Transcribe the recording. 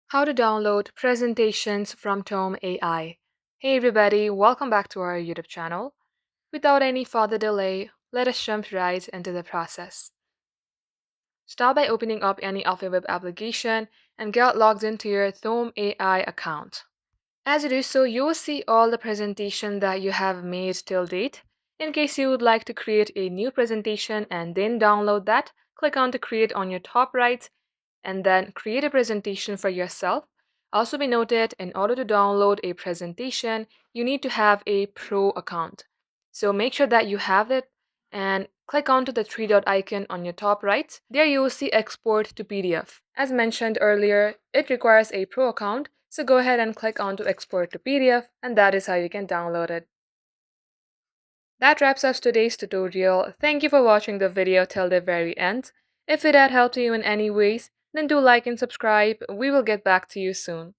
How to download presentations from tome.ai. Hey everybody, welcome back to our YouTube channel. Without any further delay, let us jump right into the process. Start by opening up any of your web application and get logged into your tome.ai account. As you do so, you will see all the presentation that you have made till date. In case you would like to create a new presentation and then download that, click on to create on your top right and then create a presentation for yourself. Also be noted, in order to download a presentation, you need to have a pro account. So make sure that you have it and click onto the three dot icon on your top right. There you will see export to PDF. As mentioned earlier, it requires a pro account, so go ahead and click on to export to PDF, and that is how you can download it. That wraps up today's tutorial. Thank you for watching the video till the very end. If it had helped you in any ways, then do like and subscribe. We will get back to you soon.